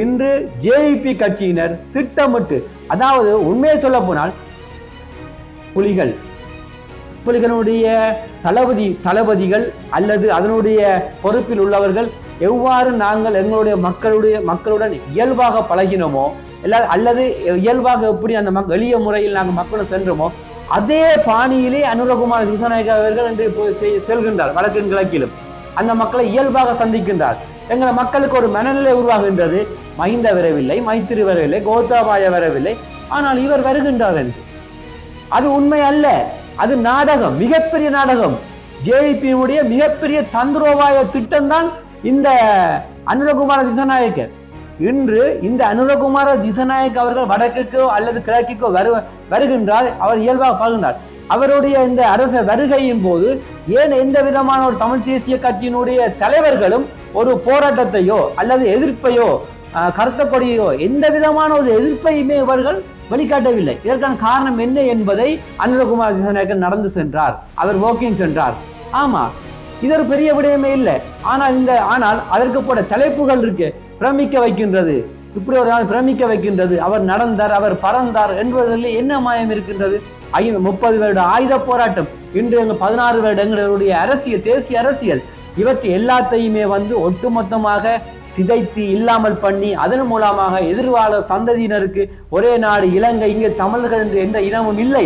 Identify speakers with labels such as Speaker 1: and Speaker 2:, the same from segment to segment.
Speaker 1: இன்று ஜேவிபி கட்சியினர் திட்டமிட்டு, அதாவது உண்மையை சொல்ல போனால் புலிகளுடைய தளபதிகள் அல்லது அதனுடைய பொறுப்பில் உள்ளவர்கள் எவ்வாறு நாங்கள் எங்களுடைய மக்களுடன் இயல்பாக பழகினோமோ அல்லது இயல்பாக எப்படி அந்த எளிய முறையில் நாங்கள் மக்களுடன் சென்றோமோ அதே பாணியிலே அனுரகுமார திசாநாயக்க அவர்கள் என்று செல்கின்றார். வடக்கு கிழக்கிலும் அந்த மக்களை இயல்பாக சந்திக்கின்றார். எங்கள் மக்களுக்கு ஒரு மனநிலை உருவாகின்றது. மஹிந்த வரவில்லை, மைத்திரி வரவில்லை, கோத்தாபாய வரவில்லை, ஆனால் இவர் வருகின்றார் என்று. அது உண்மை அல்ல, அது நாடகம், மிகப்பெரிய நாடகம். ஜேவிபியினுடைய மிகப்பெரிய தந்திரோபாய திட்டம் தான் இந்த அனுரகுமார திசாநாயக்க. இன்று இந்த அனுரகுமார திசாநாயக்க அவர்கள் வடக்குக்கோ அல்லது கிழக்குக்கோ வருகின்றார். அவர் இயல்பாக பார்க்கின்றார். அவருடைய இந்த அரச வருகையின் போது ஏன் எந்த விதமான ஒரு தமிழ் தேசிய கட்சியினுடைய தலைவர்களும் ஒரு போராட்டத்தையோ அல்லது எதிர்ப்பையோ கருத்த கொடியோ எந்த விதமான ஒரு எதிர்ப்பையுமே இவர்கள் வெளிக்காட்டவில்லை. இதற்கான காரணம் என்ன என்பதை அனுரகுமார் திசாநாயக்க நடந்து சென்றார். அவர் வாக்கிங் சென்றார். ஆமா, இது ஒரு பெரிய விடயமே இல்லை. ஆனால் அதற்கு போட தலைப்புகள் இருக்கு, பிரமிக்க வைக்கின்றது. இப்படி ஒரு நாள் பிரமிக்க வைக்கின்றது. அவர் நடந்தார், அவர் பறந்தார் என்பதில் என்ன மாயம் இருக்கின்றது? 30 வருட ஆயுத போராட்டம், இன்று 16 வருடங்களுடைய அரசியல், தேசிய அரசியல், இவற்றை எல்லாத்தையுமே ஒட்டுமொத்தமாக சிதைத்து இல்லாமல் பண்ணி அதன் மூலமாக எதிர்கால சந்ததியினருக்கு ஒரே நாடு இலங்கை, இங்கே தமிழர்கள் என்று எந்த இனமும் இல்லை,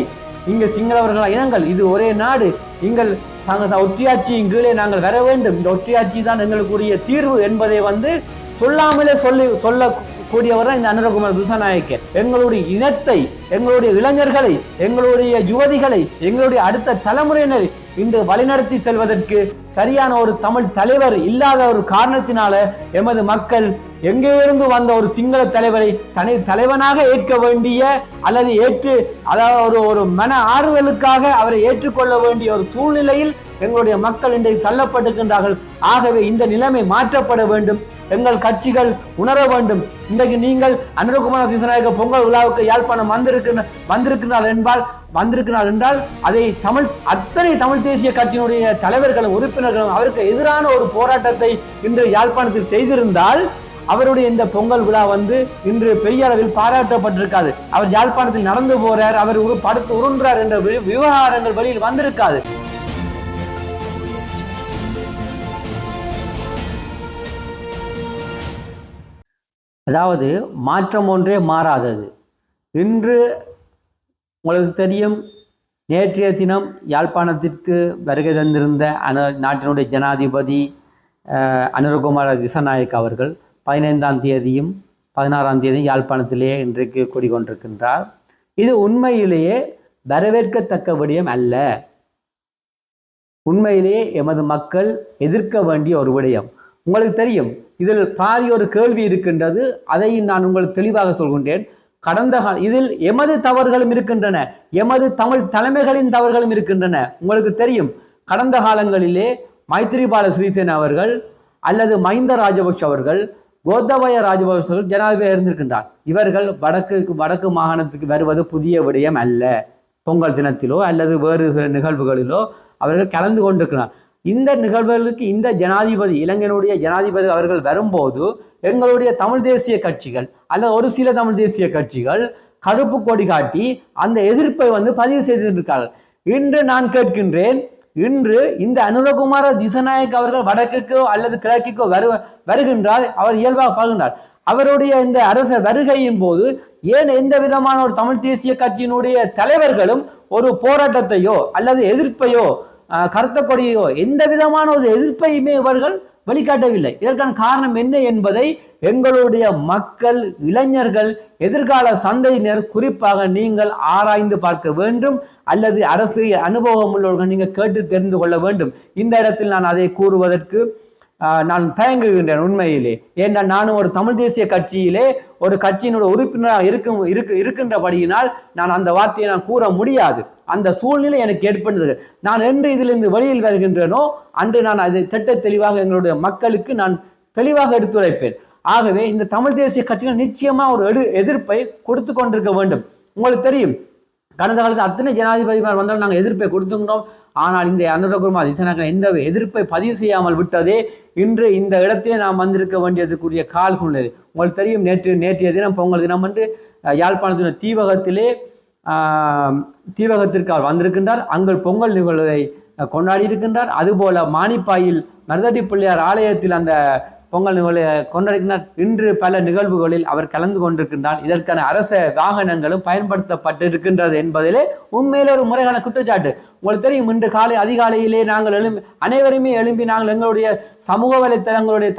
Speaker 1: இங்கு சிங்களவர்களான இனங்கள், இது ஒரே நாடு, நீங்கள் தங்கள் ஒற்றியாட்சியின் கீழே நாங்கள் வர வேண்டும், இந்த ஒற்றியாட்சி தான் எங்களுக்குரிய தீர்வு என்பதை சொல்லாமலே சொல்லக்கூடியவர் தான் இந்த அனுரகுமார திசாநாயக்க. எங்களுடைய இனத்தை, எங்களுடைய இளைஞர்களை, எங்களுடைய யுவதிகளை, எங்களுடைய அடுத்த தலைமுறையினரை இன்று வழிநடத்தி செல்வதற்கு சரியான ஒரு தமிழ் தலைவர் இல்லாத ஒரு காரணத்தினால எமது மக்கள் எங்கே இருந்து வந்த ஒரு சிங்கள தலைவரை தனி தலைவனாக ஏற்க வேண்டிய அல்லது அதாவது ஒரு மன ஆறுதலுக்காக அவரை ஏற்றுக்கொள்ள வேண்டிய ஒரு சூழ்நிலையில் எங்களுடைய மக்கள் இன்றைக்கு தள்ளப்பட்டிருக்கின்றார்கள். ஆகவே இந்த நிலைமை மாற்றப்பட வேண்டும். எங்கள் கட்சிகள் உணர வேண்டும். இன்றைக்கு நீங்கள் அனுரகுமார திசாநாயக்க பொங்கல் விழாவுக்கு யாழ்ப்பாணம் வந்திருக்கிறார் என்றால் அதை அத்தனை தமிழ் தேசிய கட்சியினுடைய தலைவர்களும் உறுப்பினர்களும் அவருக்கு எதிரான ஒரு போராட்டத்தை இன்று யாழ்ப்பாணத்தில் செய்திருந்தால் அவருடைய இந்த பொங்கல் விழா இன்று பெரிய அளவில் பாராட்டப்பட்டிருக்காது. அவர் யாழ்ப்பாணத்தில் நடந்து போறார், அவர் படுத்து உருண்டார் என்ற விவகாரங்கள் வெளியில் வந்திருக்காது. அதாவது மாற்றம் ஒன்றே மாறாதது. இன்று உங்களுக்கு தெரியும், நேற்றைய தினம் யாழ்ப்பாணத்திற்கு வருகை தந்திருந்த நாட்டினுடைய ஜனாதிபதி அனுரகுமார திசாநாயக்க அவர்கள் 15ஆம் தேதியும் 16ஆம் தேதியும் யாழ்ப்பாணத்திலேயே இன்றைக்கு கூடிக்கொண்டிருக்கின்றார். இது உண்மையிலேயே வரவேற்கத்தக்க விடயம் அல்ல. உண்மையிலேயே எமது மக்கள் எதிர்க்க வேண்டிய ஒரு விடயம். உங்களுக்கு தெரியும், இதில் பாரிய ஒரு கேள்வி இருக்கின்றது. அதை நான் உங்களுக்கு தெளிவாக சொல்கின்றேன். இதில் எமது தவறுகளும் இருக்கின்றன, எமது தமிழ் தலைமைகளின் தவறுகளும் இருக்கின்றன. உங்களுக்கு தெரியும், கடந்த காலங்களிலே மைத்திரிபால சிறிசேன அவர்கள் அல்லது மஹிந்த ராஜபக்ஷ அவர்கள், கோத்தபாய ராஜபக்ஷ அவர்கள் ஜனாதிபதியாக இருந்திருக்கின்றார். இவர்கள் வடக்கு மாகாணத்துக்கு வருவது புதிய விடயம் அல்ல. பொங்கல் தினத்திலோ அல்லது வேறு சில நிகழ்வுகளிலோ அவர்கள் கலந்து கொண்டிருக்கிறார். இந்த நிகழ்வுகளுக்கு இந்த ஜனாதிபதி, இலங்கையினுடைய ஜனாதிபதி அவர்கள் வரும்போது எங்களுடைய தமிழ் தேசிய கட்சிகள் அல்லது ஒரு சில தமிழ் தேசிய கட்சிகள் கருப்பு கொடி காட்டி அந்த எதிர்ப்பை பதிவு செய்திருக்கிறார்கள். இன்று நான் கேட்கின்றேன், இன்று இந்த அனுரகுமார திசாநாயக்க அவர்கள் வடக்குக்கோ அல்லது கிழக்குக்கோ வருகின்றார், அவர் இயல்பாக பார்க்கின்றார். அவருடைய இந்த அரச வருகையின் போது ஏன் எந்த விதமான ஒரு தமிழ் தேசிய கட்சியினுடைய தலைவர்களும் ஒரு போராட்டத்தையோ அல்லது எதிர்ப்பையோ கருத்த கொடியோ எந்த விதமான ஒரு எதிர்ப்பையுமே இவர்கள் வெளிக்காட்டவில்லை? இதற்கான காரணம் என்ன என்பதை எங்களுடைய மக்கள், இளைஞர்கள், எதிர்கால சந்ததியினர் குறிப்பாக நீங்கள் ஆராய்ந்து பார்க்க வேண்டும், அல்லது அரசு அனுபவம் உள்ளவர்கள் நீங்கள் கேட்டு தெரிந்து கொள்ள வேண்டும். இந்த இடத்தில் நான் அதை கூறுவதற்கு நான் தயங்குகின்றேன் உண்மையிலே. ஏன்னா நானும் ஒரு தமிழ் தேசிய கட்சியிலே ஒரு கட்சியினுடைய உறுப்பினராக இருக்கின்றபடியினால் நான் அந்த வார்த்தையை நான் கூற முடியாது. அந்த சூழ்நிலை எனக்கு ஏற்பட்டது. நான் என்று இதிலிருந்து வெளியில் வருகின்றேனோ அன்று நான் அதை திட்ட தெளிவாக எங்களுடைய மக்களுக்கு நான் தெளிவாக எடுத்துரைப்பேன். ஆகவே இந்த தமிழ் தேசிய கட்சிகள் நிச்சயமா ஒரு எதிர்ப்பை கொடுத்து கொண்டிருக்க வேண்டும். உங்களுக்கு தெரியும், கடந்த காலத்தில் அத்தனை ஜனாதிபதிமார் வந்தாலும் நாங்கள் எதிர்ப்பை கொடுத்துக்கிறோம். ஆனால் இந்த அனுரகுமார் திசாநாயக்கன் எந்த எதிர்ப்பை பதிவு செய்யாமல் விட்டதே இன்று இந்த இடத்திலே நாம் வந்திருக்க வேண்டியதுக்குரிய கால சூழ்நிலை. உங்களுக்கு தெரியும், நேற்றைய தினம் பொங்கல் தினம் வந்து யாழ்ப்பாணத்தின் தீவகத்திற்கு அவர் வந்திருக்கின்றார். அங்கு பொங்கல் நிகழ்வை கொண்டாடி இருக்கின்றார். அதுபோல மானிப்பாயில் மருதடி பிள்ளையார் ஆலயத்தில் அந்த பொங்கல் நிகழ்வை கொண்டாடினார். இன்று பல நிகழ்வுகளில் அவர் கலந்து கொண்டிருக்கின்றார். இதற்கான அரச வாகனங்களும் பயன்படுத்தப்பட்டிருக்கின்றது என்பதிலே உண்மையிலே ஒரு முறையான குற்றச்சாட்டு. உங்களுக்கு தெரியும், இன்று அதிகாலையிலே நாங்கள் அனைவருமே எழும்பி நாங்கள் எங்களுடைய சமூக வலைத்தளங்களுடைய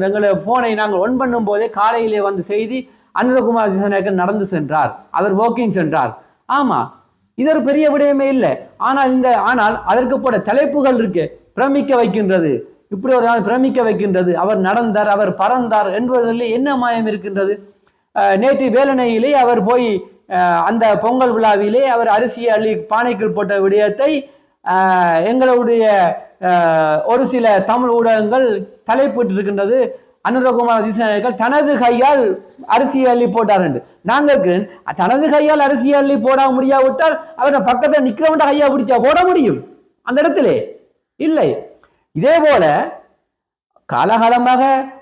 Speaker 1: எங்களுடைய போனை நாங்கள் ஒன் பண்ணும் போதே காலையிலே வந்து செய்தி அனுரகுமார் திசாநாயக்கன் நடந்து சென்றார், அவர் வாக்கிங் சென்றார். ஆமா, இது ஒரு பெரிய விடயமே இல்லை. ஆனால் அதற்கு போட தலைப்புகள் இருக்கு, பிரமிக்க வைக்கின்றது, இப்படி ஒரு நாள் பிரமிக்க வைக்கின்றது, அவர் நடந்தார், அவர் பறந்தார் என்பதில் என்ன மாயம் இருக்கின்றது? நேற்று வேலனையிலே அவர் போய் அந்த பொங்கல் விழாவிலே அவர் அரிசியை அள்ளி பானைக்குள் போட்ட விடயத்தை எங்களுடைய ஒரு சில தமிழ் ஊடகங்கள் தலைப்பிட்டு இருக்கின்றது. அனுரகுமார் திசாநாயக்கன் தனது கையால் அரிசியை அள்ளி போட்டார் என்று. நாங்கள் தனது கையால் அரிசியை அள்ளி போட முடியாவிட்டால் அவரை பக்கத்தில் நிற்கிறவன் கையா பிடிச்சா போட முடியும் அந்த இடத்திலே? இல்லை. இதே போல காலகாலமாக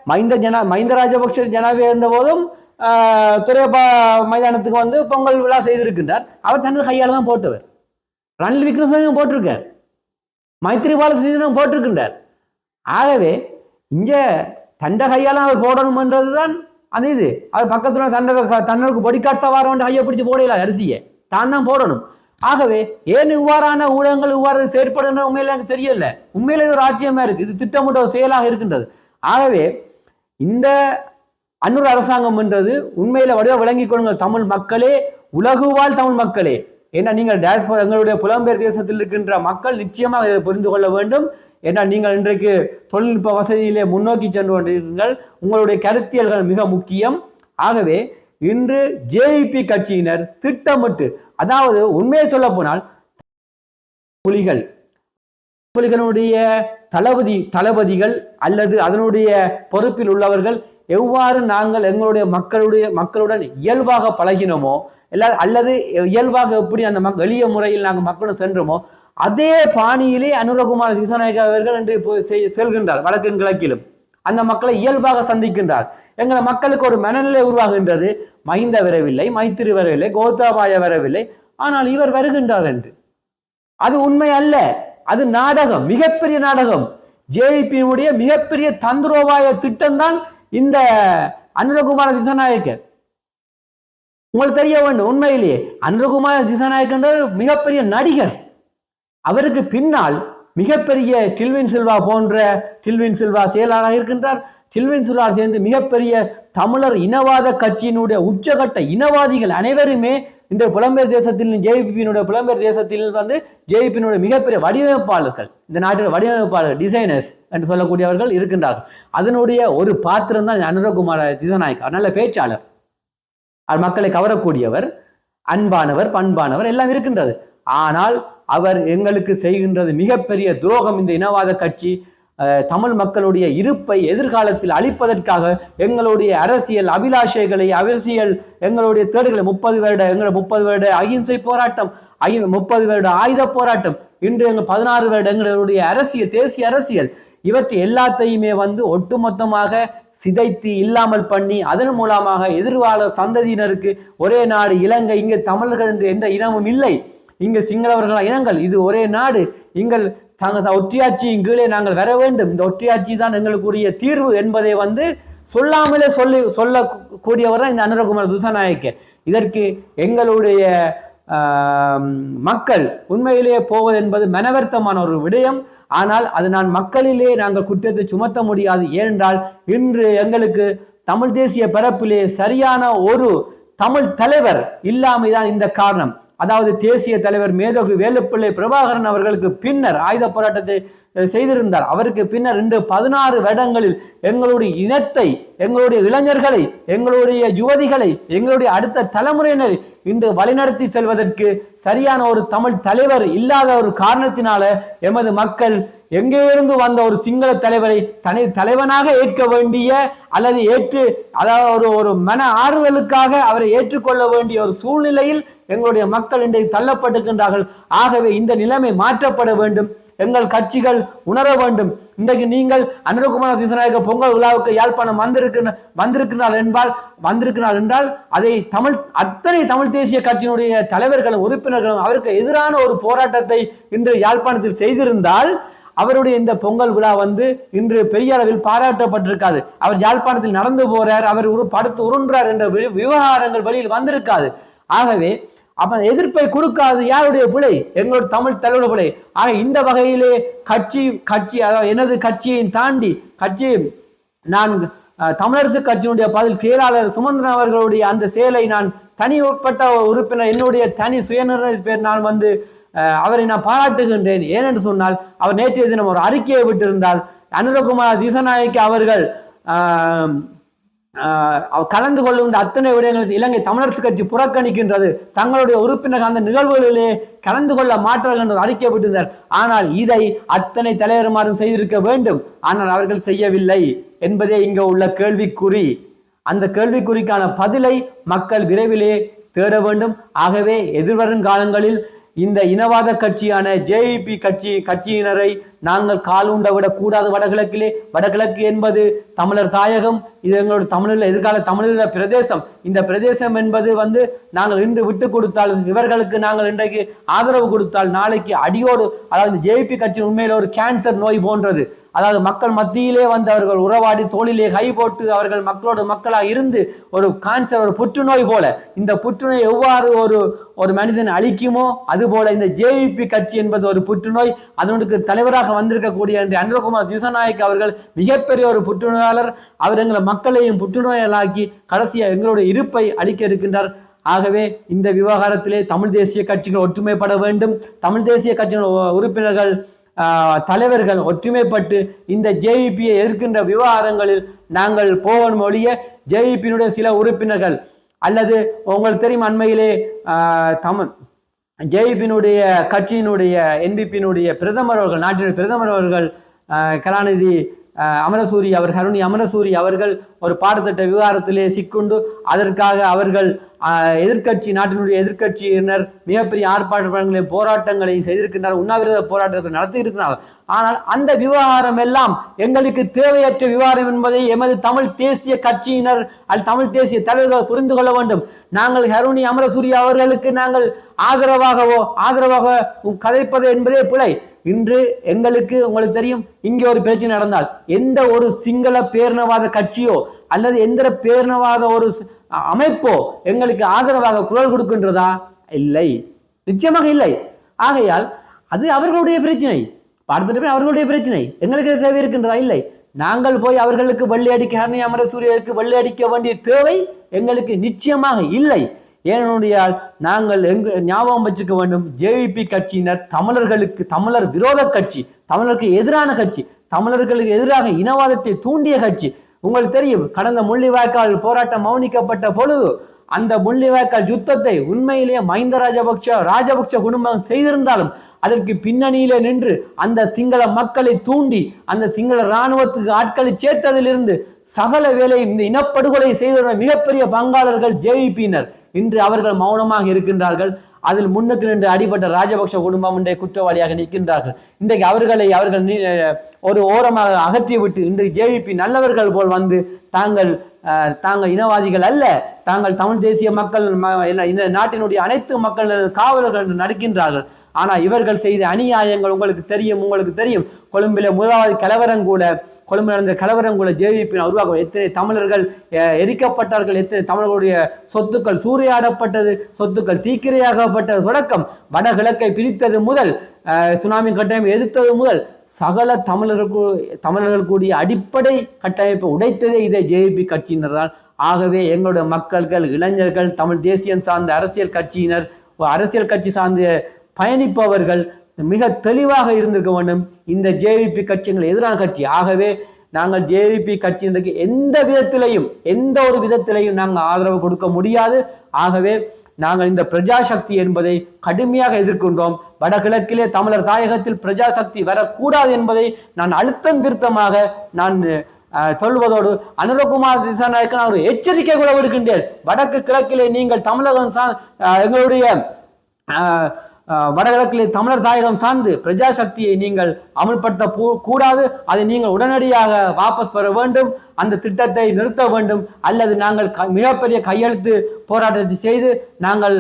Speaker 1: மஹிந்த ராஜபக்ஷ ஜனாதிபதி இருந்த போதும் துறைப்பா மைதானத்துக்கு வந்து பொங்கல் விழா செய்திருக்கின்றார். அவர் தனது கையால் தான் போட்டவர். ரணில் விக்ரமசிங்கம் போட்டிருக்கார், மைத்திரிபால சிறிசேன போட்டிருக்கின்றார். ஆகவே இங்க தண்ட கையால் அவர் போடணும் என்றதுதான் அந்த இது. அவர் பக்கத்தில் தன்னருக்கு பொடிக்காட் சவார வந்து கையை பிடிச்சி போடல, அரிசியை தான் தான் போடணும். ஆகவே ஏன் இவ்வாறான ஊடகங்கள் இவ்வாறு செயற்படுகின்ற உண்மையில எனக்கு தெரியல. உண்மையில இது ஒரு ஆட்சியமா இருக்கு, இது திட்டமிட்ட ஒரு செயலாக இருக்கின்றது. ஆகவே இந்த அன்னூர் அரசாங்கம் என்றது உண்மையில வடிவ விளங்கிக் கொள்ளுங்கள் தமிழ் மக்களே, உலகுவாழ் தமிழ் மக்களே. ஏன்னா நீங்கள் டாஸ்போரா எங்களுடைய புலம்பெயர் தேசத்தில் இருக்கின்ற மக்கள் நிச்சயமாக இதை புரிந்து கொள்ள வேண்டும். ஏன்னா நீங்கள் இன்றைக்கு தொழில்நுட்ப வசதியிலே முன்னோக்கி சென்று கொண்டிருக்கிறீர்கள், உங்களுடைய கருத்தியல்கள் மிக முக்கியம். ஆகவே இன்று ஜேவிபி கட்சியினர் திட்டமிட்டு, அதாவது உண்மையை சொல்ல போனால் புலிகளுடைய தளபதிகள் அல்லது அதனுடைய பொறுப்பில் உள்ளவர்கள் எவ்வாறு நாங்கள் எங்களுடைய மக்களுடன் இயல்பாக பழகினோமோ அல்லது இயல்பாக எப்படி அந்த எளிய முறையில் நாங்கள் மக்களுடன் சென்றோமோ அதே பாணியிலே அனுரகுமார் திசாநாயக்க அவர்கள் என்று செல்கின்றார். வடக்கு கிழக்கிலும் அந்த மக்களை இயல்பாக சந்திக்கின்றார். எங்கள் மக்களுக்கு ஒரு மனநிலை உருவாகின்றது. மஹிந்த வரவில்லை, மைத்திரி வரவில்லை, கோத்தாபாய வரவில்லை, ஆனால் இவர் வருகின்றார் என்று. அது உண்மை அல்ல, அது நாடகம், மிகப்பெரிய நாடகம். ஜேவிபியினுடைய மிகப்பெரிய தந்திரோபாய திட்டம் தான் இந்த அனுரகுமார திசாநாயக்கர். உங்களுக்கு தெரிய வேண்டும், உண்மையிலேயே அனுரகுமார திசாநாயக்கர் மிகப்பெரிய நடிகர். அவருக்கு பின்னால் மிகப்பெரிய டில்வின் சில்வா செயலாளராக இருக்கின்றார். டில்வின் சில்வா சேர்ந்து மிகப்பெரிய தமிழர் இனவாத கட்சியினுடைய உச்சகட்ட இனவாதிகள் அனைவருமே இந்த புலம்பெயர் தேசத்தில் ஜேவிபியினுடைய புலம்பெயர் தேசத்தில் வந்து ஜேவிபியினுடைய மிகப்பெரிய வடிவமைப்பாளர்கள், இந்த நாட்டில் வடிவமைப்பாளர்கள், டிசைனர்ஸ் என்று சொல்லக்கூடியவர்கள் இருக்கின்றார்கள். அதனுடைய ஒரு பாத்திரம் தான் அனுரகுமார திசாநாயக். நல்ல பேச்சாளர், மக்களை கவரக்கூடியவர், அன்பானவர், பண்பானவர் எல்லாம் இருக்கின்றது. ஆனால் அவர் எங்களுக்கு செய்கின்றது மிகப்பெரிய துரோகம். இந்த இனவாத கட்சி தமிழ் மக்களுடைய இருப்பை எதிர்காலத்தில் அளிப்பதற்காக எங்களுடைய அரசியல் அபிலாஷைகளை எங்களுடைய தேடுகளை 30 வருட அகிம்சை போராட்டம், 30 வருட ஆயுத போராட்டம், இன்று எங்கள் 16 வருட எங்களுடைய அரசியல், தேசிய அரசியல், இவற்றை எல்லாத்தையுமே வந்து ஒட்டுமொத்தமாக சிதைத்து இல்லாமல் பண்ணி அதன் மூலமாக எதிர்கால சந்ததியினருக்கு ஒரே நாடு இலங்கை, இங்கு தமிழர்கள் என்று எந்த இனமும் இல்லை, இங்கு சிங்களவர்களான இனங்கள், இது ஒரே நாடு, எங்கள் ஒற்றையாட்சியின் கீழே நாங்கள் வர வேண்டும், இந்த ஒற்றையாட்சி தான் எங்களுக்குரிய தீர்வு என்பதை வந்து சொல்லாமலே சொல்லக்கூடியவர் தான் இந்த அனுரகுமார் திசாநாயக்க. இதற்கு எங்களுடைய மக்கள் உண்மையிலேயே போவது என்பது மனவர்த்தமான ஒரு விடயம். ஆனால் அது மக்களிலே நாங்கள் குற்றத்தை சுமத்த முடியாது. ஏனென்றால் இன்று எங்களுக்கு தமிழ் தேசிய பரப்பிலே சரியான ஒரு தமிழ் தலைவர் இல்லாமைதான் இந்த காரணம். அதாவது தேசிய தலைவர் மேதகு வேலுப்பிள்ளை பிரபாகரன் அவர்களுக்கு பின்னர் ஆயுத போராட்டத்தை செய்திருந்தார். அவருக்கு பின்னர் 16 வருடங்களில் எங்களுடைய இனத்தை, எங்களுடைய இளைஞர்களை, எங்களுடைய யுவதிகளை, எங்களுடைய அடுத்த தலைமுறையினரை இன்று வழிநடத்தி செல்வதற்கு சரியான ஒரு தமிழ் தலைவர் இல்லாத ஒரு காரணத்தினால எமது மக்கள் எங்கே இருந்து வந்த ஒரு சிங்கள தலைவரை தனி தலைவனாக ஏற்க வேண்டிய அல்லது அதாவது ஒரு மன ஆறுதலுக்காக அவரை ஏற்றுக்கொள்ள வேண்டிய ஒரு சூழ்நிலையில் எங்களுடைய மக்கள் இன்றைக்கு தள்ளப்பட்டிருக்கின்றார்கள். ஆகவே இந்த நிலைமை மாற்றப்பட வேண்டும். எங்கள் கட்சிகள் உணர வேண்டும். இன்றைக்கு நீங்கள் அனுரகுமார திசாநாயக்க பொங்கல் விழாவுக்கு யாழ்ப்பாணம் வந்திருக்கிறார் என்றால் அதை அத்தனை தமிழ் தேசிய கட்சியினுடைய தலைவர்களும் உறுப்பினர்களும் அவருக்கு எதிரான ஒரு போராட்டத்தை இன்று யாழ்ப்பாணத்தில் செய்திருந்தால் அவருடைய இந்த பொங்கல் விழா இன்று பெரிய அளவில் பாராட்டப்பட்டிருக்காது. அவர் யாழ்ப்பாணத்தில் நடந்து போறார், அவர் படுத்து உருண்டார் என்ற விவகாரங்கள் வெளியில் வந்திருக்காது. ஆகவே அப்ப எதிர்ப்பை கொடுக்காது யாருடைய பிழை? எங்களோட தமிழ் தலைவர் பிழை. ஆக இந்த வகையிலே கட்சி எனது கட்சியை தாண்டி நான் தமிழரசு கட்சியினுடைய பதில் செயலாளர் சுமந்திரன் அவர்களுடைய அந்த செயலை நான் தனிப்பட்ட உறுப்பினர் என்னுடைய தனி சுயநிர்ணய பேர் நான் அவரை நான் பாராட்டுகின்றேன். ஏனென்று சொன்னால் அவர் நேற்றைய தினம் ஒரு அறிக்கையை விட்டிருந்தால் அனுரகுமார் திசாநாயக்க அவர்கள் கலந்து கொள்ளும் அத்தனை விடயங்கள் இலங்கை தமிழரசு கட்சி புறக்கணிக்கின்றது, தங்களுடைய உறுப்பினர் அந்த நிகழ்வுகளிலே கலந்து கொள்ள மாற்றார்கள் என்று அறிக்கை விட்டிருந்தார். ஆனால் இதை அத்தனை தலைவருமாறும் செய்திருக்க வேண்டும். ஆனால் அவர்கள் செய்யவில்லை என்பதே இங்கே உள்ள கேள்விக்குறி. அந்த கேள்விக்குறிக்கான பதிலை மக்கள் விரைவிலே தேட வேண்டும். ஆகவே எதிர்வரும் காலங்களில் இந்த இனவாத கட்சியான ஜேவிபி கட்சியினரை நாங்கள் காலூண்ட விடக்கூடாது. வடகிழக்கு என்பது தமிழர் தாயகம், இது எங்களோட தமிழில் எதிர்கால தமிழீழ பிரதேசம். இந்த பிரதேசம் என்பது நாங்கள் இன்று விட்டு கொடுத்தால், இவர்களுக்கு நாங்கள் இன்றைக்கு ஆதரவு கொடுத்தால் நாளைக்கு அடியோடு, அதாவது ஜேவிபி கட்சி உண்மையில் ஒரு கேன்சர் நோய் போன்றது. அதாவது மக்கள் மத்தியிலே அவர்கள் உறவாடி தோளிலே கை போட்டு அவர்கள் மக்களோடு மக்களாக இருந்து ஒரு கேன்சர், ஒரு புற்றுநோய் போல, இந்த புற்றுநோய் எவ்வாறு ஒரு மனிதன் அழிக்குமோ அதுபோல இந்த ஜேவிபி கட்சி என்பது ஒரு புற்றுநோய். அதனுக்கு தலைவராக வந்திருக்கக்கூடிய அனுரகுமார் திசாநாயக்க அவர்கள் மிகப்பெரிய ஒரு புற்றுநோயாளர். அவர் எங்களை மக்களையும் புற்றுநோயாளாக்கி கடைசியாக எங்களுடைய இருப்பை அளிக்க இருக்கின்றார். ஆகவே இந்த விவகாரத்திலே தமிழ் தேசிய கட்சிகள் ஒற்றுமைப்பட வேண்டும். தமிழ் தேசிய கட்சிகள் உறுப்பினர்கள் தலைவர்கள் ஒற்றுமைப்பட்டு இந்த ஜேவிபியை எதிர்க்கின்ற விவகாரங்களில் நாங்கள் போவன் ஒழிய ஜேவிபியினுடைய சில உறுப்பினர்கள் அல்லது உங்களுக்கு தெரியும் அண்மையிலே ஜேவிபியினுடைய கட்சியினுடைய என்பிபியினுடைய பிரதமர் அவர்கள், நாட்டினுடைய பிரதமர் அவர்கள் கலாநிதி அமரசூரி அவர் கருணி அமரசூரி அவர்கள் ஒரு பாடத்திட்ட விவகாரத்திலே சிக்குண்டு அதற்காக அவர்கள் நாட்டினுடைய எதிர்கட்சியினர் மிகப்பெரிய ஆர்ப்பாட்டங்களை போராட்டங்களை செய்திருக்கின்றனர், உண்ணாவிரத போராட்டத்தை நடத்தி இருக்கிறார்கள். ஆனால் அந்த விவகாரம் எல்லாம் எங்களுக்கு தேவையற்ற விவகாரம் என்பதை எமது தமிழ் தேசிய கட்சியினர் தமிழ் தேசிய தலைவர்கள் புரிந்து கொள்ள வேண்டும். நாங்கள் கருணி அமரசூரி அவர்களுக்கு நாங்கள் ஆதரவாக கதைப்பது என்பதே பிழை. இன்று எங்களுக்கு உங்களுக்கு தெரியும், இங்கே ஒரு பிரச்சனை நடந்தால் எந்த ஒரு சிங்கள பேரினவாத கட்சியோ அல்லது எந்த பேரினவாத ஒரு அமைப்போ எங்களுக்கு ஆதரவாக குரல் கொடுக்கின்றதா? இல்லை, நிச்சயமாக இல்லை. ஆகையால் அது அவர்களுடைய பிரச்சனை, பார்த்துட்டு அவர்களுடைய பிரச்சனை. எங்களுக்கு தேவை இருக்கின்றதா? இல்லை. நாங்கள் போய் அவர்களுக்கு வெள்ளை அடிக்க, கருணி அமரசூரியருக்கு வெள்ளை அடிக்க வேண்டிய தேவை எங்களுக்கு நிச்சயமாக இல்லை. ஏனென்றால் நாங்கள் ஞாபகம் வச்சுக்க வேண்டும், ஜேவிபி கட்சியினர் தமிழர் விரோத கட்சி, தமிழருக்கு எதிரான கட்சி, தமிழர்களுக்கு எதிராக இனவாதத்தை தூண்டிய கட்சி. உங்களுக்கு தெரியும், கடந்த முள்ளிவாய்க்கால் போராட்டம் மௌனிக்கப்பட்ட பொழுது அந்த முள்ளிவாய்க்கால் யுத்தத்தை உண்மையிலேயே மஹிந்த ராஜபக்ஷ குடும்பம் செய்திருந்தாலும் அதற்கு பின்னணியிலே நின்று அந்த சிங்கள மக்களை தூண்டி அந்த சிங்கள இராணுவத்துக்கு ஆட்களை சேர்த்ததிலிருந்து சகல வேலையை இந்த இனப்படுகொலை செய்த மிகப்பெரிய பங்காளர்கள் ஜேவிபியினர். இன்று அவர்கள் மௌனமாக இருக்கின்றார்கள். அதில் முன்னுக்கு நின்று அடிபட்ட ராஜபக்ஷ குடும்பம் இன்றைய குற்றவாளியாக நிற்கின்றார்கள். இன்றைக்கு அவர்கள் ஒரு ஓரமாக அகற்றிவிட்டு இன்றைக்கு ஜேவிபி நல்லவர்கள் போல் தாங்கள் இனவாதிகள் அல்ல, தாங்கள் தமிழ் தேசிய மக்கள் இந்த நாட்டினுடைய அனைத்து மக்கள் காவலர்கள் நடக்கின்றார்கள். ஆனால் இவர்கள் செய்த அநியாயங்கள் உங்களுக்கு தெரியும். கொழும்பில் முதலாவது கொழும்பு நடந்த கலவரம் கூட ஜேவிபி உருவாக்கும். எத்தனை தமிழர்கள் எரிக்கப்பட்டார்கள், எத்தனை தமிழர்களுடைய சொத்துக்கள் சூறையாடப்பட்டது, சொத்துக்கள் தீக்கிரையாகப்பட்டது தொடக்கம் வடகிழக்கை பிரித்தது முதல் சுனாமி கட்டமைப்பை எதிர்த்தது முதல் சகல தமிழர்கள் கூடிய அடிப்படை கட்டமைப்பை உடைத்ததே இதை ஜேவிபி கட்சியினரால். ஆகவே எங்களுடைய மக்கள்கள், இளைஞர்கள், தமிழ் தேசியம் சார்ந்த அரசியல் கட்சி சார்ந்த பயணிப்பவர்கள் மிக தெளிவாக இருந்திருக்க வேண்டும். இந்த ஜேவிபி கட்சிகள் எதிரான கட்சி. ஆகவே நாங்கள் ஜேவிபி கட்சியினருக்கு எந்த ஒரு விதத்திலையும் நாங்கள் ஆதரவு கொடுக்க முடியாது. ஆகவே நாங்கள் இந்த பிரஜாசக்தி என்பதை கடுமையாக எதிர்க்கின்றோம். வடகிழக்கிலே தமிழர் தாயகத்தில் பிரஜாசக்தி வரக்கூடாது என்பதை நான் அழுத்தம் திருத்தமாக நான் சொல்வதோடு அனுரகுமார் திசாநாயக்க நான் ஒரு எச்சரிக்கை கூட விடுக்கின்றேன். வடக்கு கிழக்கிலே நீங்கள் தமிழகம் எங்களுடைய வடகிழக்கிலே தமிழர் தாயகம் சார்ந்து பிரஜா சக்தியை நீங்கள் அமல்படுத்த கூடாது. அதை நீங்கள் உடனடியாக வாபஸ் பெற வேண்டும். அந்த திட்டத்தை நிறுத்த வேண்டும். அல்லது நாங்கள் மிகப்பெரிய கையெழுத்து போராட்டத்தை செய்து நாங்கள்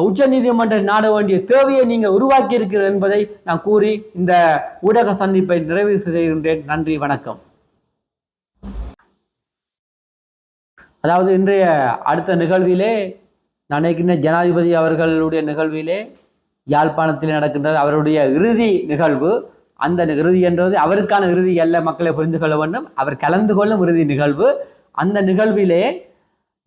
Speaker 1: உச்ச நீதிமன்றம் நாட வேண்டிய தேவையை நீங்கள் உருவாக்கி இருக்கிறீர்கள் என்பதை நான் கூறி இந்த ஊடக சந்திப்பை நிறைவு செய்கின்றேன். நன்றி, வணக்கம். அதாவது இன்றைய அடுத்த நிகழ்விலே நான் நினைக்கின்ற ஜனாதிபதி அவர்களுடைய நிகழ்விலே யாழ்ப்பாணத்தில் நடக்கின்றது அவருடைய இறுதி நிகழ்வு. அந்த இறுதி என்றது அவருக்கான இறுதி அல்ல, மக்களை புரிந்து கொள்ள வேண்டும். அவர் கலந்து கொள்ளும் இறுதி நிகழ்வு. அந்த நிகழ்விலே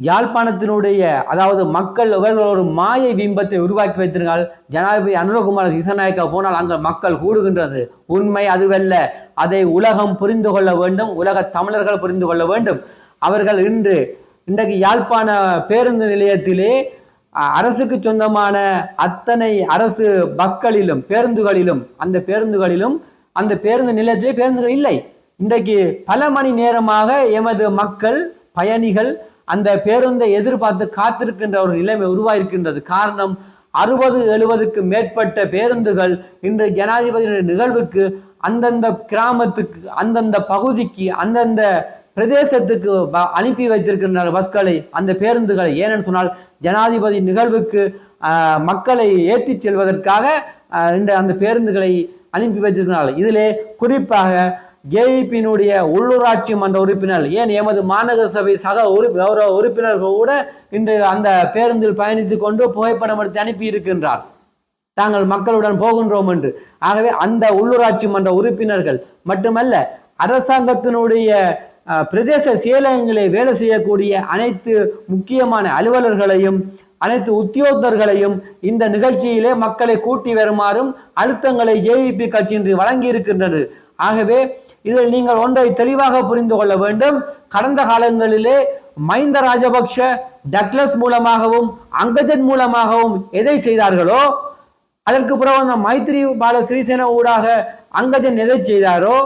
Speaker 1: யாழ்ப்பாணத்தினுடைய அதாவது மக்கள் ஒரு மாயை பிம்பத்தை உருவாக்கி வைத்திருந்தால் ஜனாதிபதி அனுரகுமார் திசாநாயக்கா போனால் அங்கே மக்கள் கூடுகின்றது. உண்மை அதுவல்ல. அதை உலகம் புரிந்து கொள்ள வேண்டும். உலக தமிழர்கள் புரிந்து கொள்ள வேண்டும். அவர்கள் இன்றைக்கு யாழ்ப்பாண பேருந்து நிலையத்திலே அரசுக்கு சொந்தமான அத்தனை அரசு பஸ்களிலும் பேருந்துகளிலும் அந்த பேருந்து நிலையத்திலே பேருந்துகள் இல்லை. இன்றைக்கு பல மணி நேரமாக எமது மக்கள் பயணிகள் அந்த பேருந்தை எதிர்பார்த்து காத்திருக்கின்ற ஒரு நிலைமை உருவாயிருக்கின்றது. காரணம் 60-70க்கு மேற்பட்ட பேருந்துகள் இன்று ஜனாதிபதியுடைய நிகழ்வுக்கு அந்தந்த கிராமத்துக்கு அந்தந்த பகுதிக்கு அந்தந்த பிரதேசத்துக்கு அனுப்பி வைத்திருக்கின்ற பஸ்களை அந்த பேருந்துகளை ஏனென்று சொன்னால் ஜனாதிபதி நிகழ்வுக்கு மக்களை ஏற்றி செல்வதற்காக அந்த பேருந்துகளை அனுப்பி வைத்திருக்கிறார்கள். இதிலே குறிப்பாக ஜேஇபியினுடைய உள்ளூராட்சி மன்ற உறுப்பினர் ஏன் எமது மாநகர சபை சக கௌரவ உறுப்பினர்கள் கூட இன்று அந்த பேருந்தில் பயணித்து கொண்டு புகைப்படம் எடுத்து அனுப்பி இருக்கின்றார், தாங்கள் மக்களுடன் போகின்றோம் என்று. ஆகவே அந்த உள்ளூராட்சி மன்ற உறுப்பினர்கள் மட்டுமல்ல, அரசாங்கத்தினுடைய பிரதேச செயலகங்களை வேலை செய்யக்கூடிய அனைத்து முக்கியமான அலுவலர்களையும் அனைத்து உத்தியோகத்தர்களையும் இந்த நிகழ்ச்சியிலே மக்களை கூட்டி வருமாறும் அழுத்தங்களை ஜேஇபி கட்சி இன்று வழங்கி இருக்கின்றது. ஆகவே இதில் நீங்கள் ஒன்றை தெளிவாக புரிந்து கொள்ள வேண்டும். கடந்த காலங்களிலே மஹிந்த ராஜபக்ஷ டக்ளஸ் மூலமாகவும் அங்கஜன் மூலமாகவும் எதை செய்தார்களோ அதற்கு பிறகு அந்த மைத்ரிபால சிறிசேன ஊடாக அங்கஜன் எதை செய்தாரோ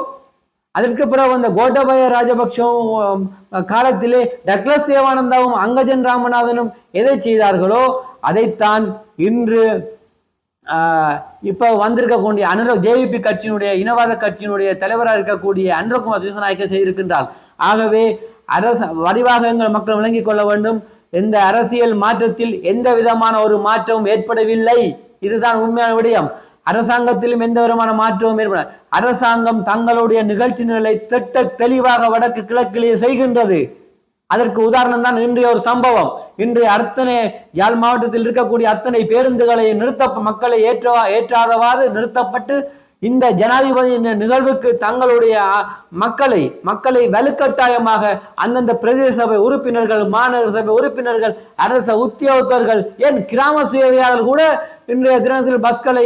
Speaker 1: அதற்கு பிறகு அந்த கோட்டபய ராஜபக்ஷவும் காலத்திலே டக்ளஸ் தேவானந்தாவும் அங்கஜன் ராமநாதனும் எதை செய்தார்களோ அதைத்தான் இன்று இப்போ வந்திருக்கக்கூடிய ஜேவிபி கட்சியினுடைய இனவாத கட்சியினுடைய தலைவராக இருக்கக்கூடிய அனுரகுமார் திசாநாயக்க செய்திருக்கின்றார். ஆகவே வடிவாக எங்கள் மக்கள் விளங்கிக் கொள்ள வேண்டும். எந்த அரசியல் மாற்றத்தில் எந்த விதமான ஒரு மாற்றமும் ஏற்படவில்லை. இதுதான் உண்மையான விடயம். அரசாங்கத்திலும் எந்த விதமான மாற்றமும் ஏற்பட அரசாங்கம் தங்களுடைய நிகழ்ச்சி நிலை திட்ட தெளிவாக வடக்கு கிழக்கிலேயே செய்கின்றது. அதற்கு உதாரணம் தான் இன்றைய ஒரு சம்பவம். இன்றைய அத்தனை யாழ் மாவட்டத்தில் இருக்கக்கூடிய அத்தனை பேருந்துகளை மக்களை ஏற்றாதவாறு நிறுத்தப்பட்டு இந்த ஜனாதிபதி நிகழ்வுக்கு தங்களுடைய மக்களை வலுக்கட்டாயமாக அந்தந்த பிரதேச சபை உறுப்பினர்கள், மாநகர சபை உறுப்பினர்கள், அரச உத்தியோகத்தர்கள், ஏன் கிராம சேவையாளர்கள் கூட இன்றைய தினத்தில் பஸ்களை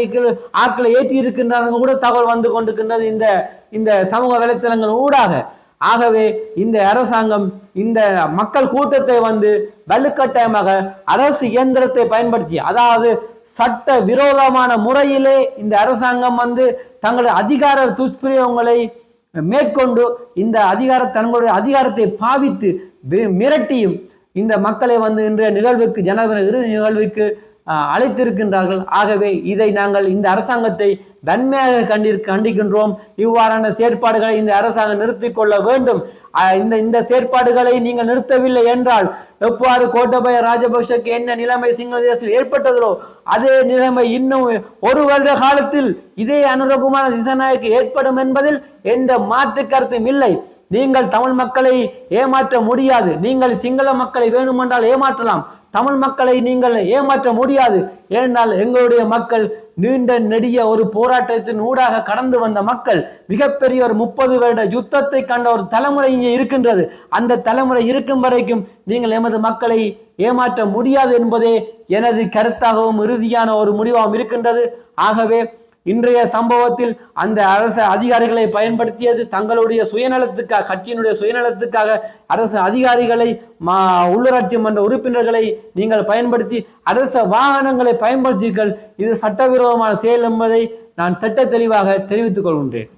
Speaker 1: ஆட்களை ஏற்றி இருக்கின்றார்கள் கூட தகவல் வந்து கொண்டிருக்கின்றது இந்த சமூக வலைத்தளங்கள் ஊடாக. ஆகவே இந்த அரசாங்கம் இந்த மக்கள் கூட்டத்தை வலுக்கட்டாயமாக அரசு இயந்திரத்தை பயன்படுத்தி, அதாவது சட்ட விரோதமான முறையிலே இந்த அரசாங்கம் தங்களுடைய அதிகார துஷ்பிரயோகங்களை மேற்கொண்டு தங்களுடைய அதிகாரத்தை பாவித்து மிரட்டியும் இந்த மக்களை இன்றைய நிகழ்வுக்கு ஜனாதிபதி இறுதி நிகழ்வுக்கு அழைத்திருக்கின்றார்கள். ஆகவே இதை நாங்கள் இந்த அரசாங்கத்தை வன்மையாக கண்டிக்கின்றோம். இவ்வாறான செயற்பாடுகளை இந்த அரசாங்கம் நிறுத்திக் கொள்ள வேண்டும். இந்த செயற்பாடுகளை நீங்கள் நிறுத்தவில்லை என்றால் எவ்வாறு கோட்டபய ராஜபக்ஷக்கு என்ன நிலைமை சிங்கள தேசத்தில் ஏற்பட்டதோ அதே நிலைமை இன்னும் ஒரு வருட காலத்தில் இதே அனுரகுமார திசாநாயக்க ஏற்படும் என்பதில் எந்த மாற்று கருத்தும் இல்லை. நீங்கள் தமிழ் மக்களை ஏமாற்ற முடியாது. நீங்கள் சிங்கள மக்களை வேண்டுமென்றால் ஏமாற்றலாம், தமிழ் மக்களை நீங்கள் ஏமாற்ற முடியாது. ஏனென்றால் எங்களுடைய மக்கள் நீண்ட நெடிய ஒரு போராட்டத்தின் ஊடாக கடந்து வந்த மக்கள். மிகப்பெரிய ஒரு 30 வருட யுத்தத்தை கண்ட ஒரு தலைமுறை இங்கே இருக்கின்றது. அந்த தலைமுறை இருக்கும் வரைக்கும் நீங்கள் எமது மக்களை ஏமாற்ற முடியாது என்பதே எனது கருத்தாகவும் இறுதியான ஒரு முடிவாகவும் இருக்கின்றது. ஆகவே இன்றைய சம்பவத்தில் அந்த அரசு அதிகாரிகளை பயன்படுத்தியது தங்களுடைய சுயநலத்துக்காக, கட்சியினுடைய சுயநலத்துக்காக அரசு அதிகாரிகளை உள்ளூராட்சி மன்ற உறுப்பினர்களை நீங்கள் பயன்படுத்தி அரச வாகனங்களை பயன்படுத்தீர்கள். இது சட்டவிரோதமான செயல் என்பதை நான் திட்ட தெளிவாக தெரிவித்துக் கொள்கின்றேன்.